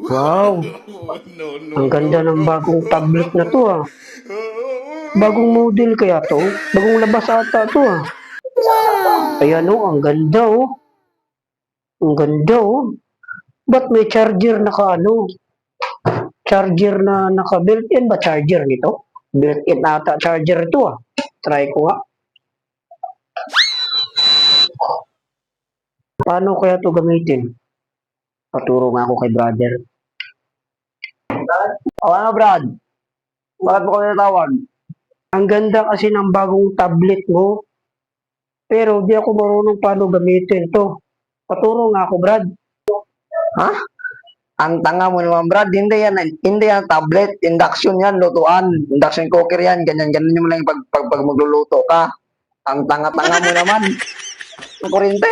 Wow, ang ganda ng bagong tablet na to ah. Bagong model kaya to? Bagong labas ata to ah. Ayan oh, ang ganda oh. Ang ganda oh. Ba't may charger naka ano? Charger na naka built-in ba charger nito? Built-in ata charger ito ah. Try ko nga. Paano kaya to gamitin? Paturo nga ako kay brother. O ano Brad? Bakit mo ko natawag? Ang ganda kasi ng bagong tablet mo. Pero di ako marunong paano gamitin to. Paturo nga ako Brad. Ha? Ang tanga mo naman, Brad. Hindi yan tablet. Induction yan, lutuan. Induction cooker yan. Ganyan-ganyan mo lang pag magluluto ka. Ang tanga-tanga mo naman. Ang kurente.